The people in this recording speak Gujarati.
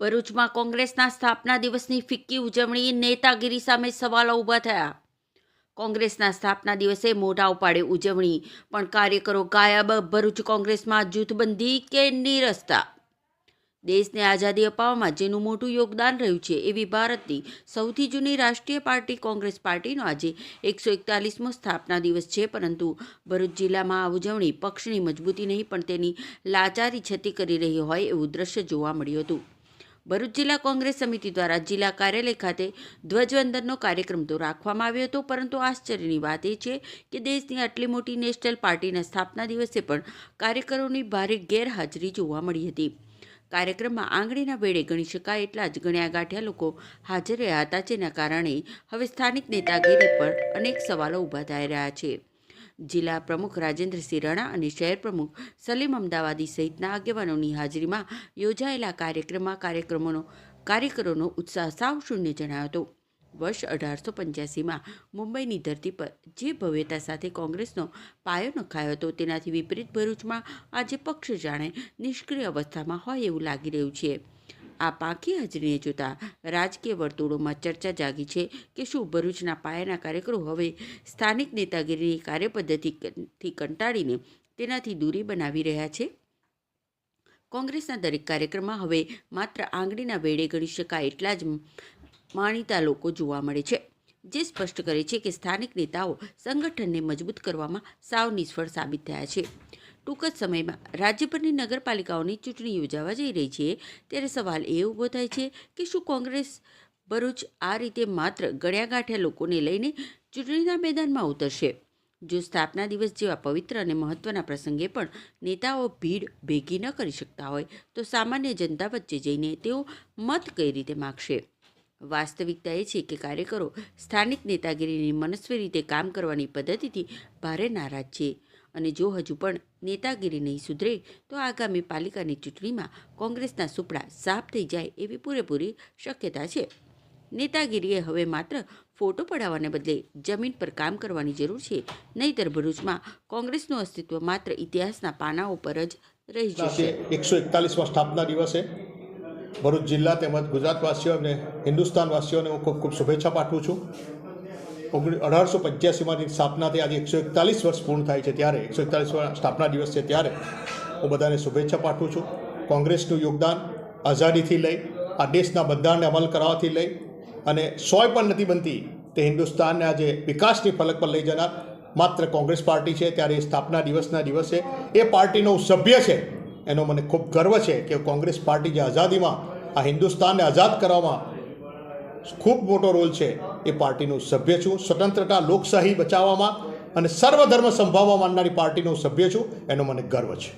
ભરૂચમાં કોંગ્રેસના સ્થાપના દિવસની ફિક્કી ઉજવણી, નેતાગીરી સામે સવાલો ઊભા થયા। કોંગ્રેસના સ્થાપના દિવસે મોઢા ઉપાડે ઉજવણી, પણ કાર્યકરો ગાયબ। ભરૂચ કોંગ્રેસમાં જૂથબંધી કે નીરસતા? દેશને આઝાદી અપાવવામાં જેનું મોટું યોગદાન રહ્યું છે એવી ભારતની સૌથી જૂની રાષ્ટ્રીય પાર્ટી કોંગ્રેસ પાર્ટીનો આજે 141મો સ્થાપના દિવસ છે, પરંતુ ભરૂચ જિલ્લામાં આ ઉજવણી પક્ષની મજબૂતી નહીં પણ તેની લાચારી છતી કરી રહી હોય એવું દ્રશ્ય જોવા મળ્યું હતું। ભરૂચ જિલ્લા કોંગ્રેસ સમિતિ દ્વારા જિલ્લા કાર્યાલય ખાતે ધ્વજવંદનનો કાર્યક્રમ તો રાખવામાં આવ્યો હતો, પરંતુ આશ્ચર્યની વાત એ છે કે દેશની આટલી મોટી નેશનલ પાર્ટીના સ્થાપના દિવસે પણ કાર્યકરોની ભારે ગેરહાજરી જોવા મળી હતી। કાર્યક્રમમાં આંગળીના વેડે ગણી શકાય એટલા જ ગણ્યા ગાંઠ્યા લોકો હાજર રહ્યા હતા, જેના કારણે હવે સ્થાનિક નેતાગીરી પર અનેક સવાલો ઊભા થઈ રહ્યા છે। જિલ્લા પ્રમુખ રાજેન્દ્રસિંહ રાણા અને શહેર પ્રમુખ સલીમ અમદાવાદી સહિતના આગેવાનોની હાજરીમાં યોજાયેલા કાર્યક્રમમાં કાર્યકરોનો ઉત્સાહ સાવ શૂન્ય જણાયો હતો। વર્ષ 1885માં મુંબઈની ધરતી પર જે ભવ્યતા સાથે કોંગ્રેસનો પાયો નખાયો હતો, તેનાથી વિપરીત ભરૂચમાં આજે પક્ષ જાણે નિષ્ક્રિય અવસ્થામાં હોય એવું લાગી રહ્યું છે। આ પાંખી હાજરીને જોતા રાજકીય વર્તુળોમાં ચર્ચા જાગી છે કે શું ભરૂચના પાયાના કાર્યકરો હવે સ્થાનિક નેતાગીરીની કાર્યપદ્ધતિથી કંટાળીને તેનાથી દૂરી બનાવી રહ્યા છે? કોંગ્રેસના દરેક કાર્યક્રમમાં હવે માત્ર આંગળીના વેડે ગણી શકાય એટલા જ માનીતા લોકો જોવા મળે છે, જે સ્પષ્ટ કરે છે કે સ્થાનિક નેતાઓ સંગઠનને મજબૂત કરવામાં સાવ નિષ્ફળ સાબિત થયા છે। ટૂંક જ સમયમાં રાજ્યભરની નગરપાલિકાઓની ચૂંટણી યોજાવા જઈ રહી છે, ત્યારે સવાલ એ ઊભો થાય છે કે શું કોંગ્રેસ ભરૂચ આ રીતે માત્ર ગણ્યા ગાંઠ્યા લોકોને લઈને ચૂંટણીના મેદાનમાં ઉતરશે? જો સ્થાપના દિવસ જેવા પવિત્ર અને મહત્વના પ્રસંગે પણ નેતાઓ ભીડ ભેગી ન કરી શકતા હોય, તો સામાન્ય જનતા વચ્ચે જઈને તેઓ મત કઈ રીતે માગશે? વાસ્તવિકતા એ છે કે કાર્યકરો સ્થાનિક નેતાગીરીની મનસ્વી રીતે કામ કરવાની પદ્ધતિથી ભારે નારાજ છે, અને જો હજુ પણ નેતાગીરી નહીં સુધરે તો આગામી પાલિકાની ચૂંટણીમાં કોંગ્રેસના સુપડા સાફ થઈ જાય એવી પૂરેપૂરી શક્યતા છે। નેતાગીરીએ હવે માત્ર ફોટો પડાવવાને બદલે જમીન પર કામ કરવાની જરૂર છે, નહીંતર ભરૂચમાં કોંગ્રેસનું અસ્તિત્વ માત્ર ઇતિહાસના પાનાઓ પર જ રહી જશે। 141મા સ્થાપના દિવસે ભરૂચ જિલ્લા તેમજ ગુજરાતવાસીઓ અને હિન્દુસ્તાનવાસીઓને હું ખૂબ ખૂબ શુભેચ્છા પાઠવું છું। 1885માં સ્થાપનાથી આજે 141 વર્ષ પૂર્ણ થાય છે, ત્યારે 141મા સ્થાપના દિવસ છે, ત્યારે હું બધાને શુભેચ્છા પાઠવું છું। કોંગ્રેસનું યોગદાન આઝાદીથી લઈ આ દેશના બંધારણને અમલ કરાવવાથી લઈ અને સોય પણ નથી બનતી તે હિન્દુસ્તાનને આજે વિકાસની ફલક પર લઈ જનાર માત્ર કોંગ્રેસ પાર્ટી છે। ત્યારે સ્થાપના દિવસના દિવસે એ પાર્ટીનો સભ્ય છે, એનો મને ખૂબ ગર્વ છે કે કોંગ્રેસ પાર્ટી જે આઝાદીમાં આ હિન્દુસ્તાનને આઝાદ કરવામાં ખૂબ મોટો રોલ છે, એ પાર્ટીનું સભ્ય છું। સ્વતંત્રતા લોકશાહી બચાવવામાં અને સર્વધર્મ સંભાળવા માંડનારી પાર્ટીનો સભ્ય છું, એનો મને ગર્વ છે।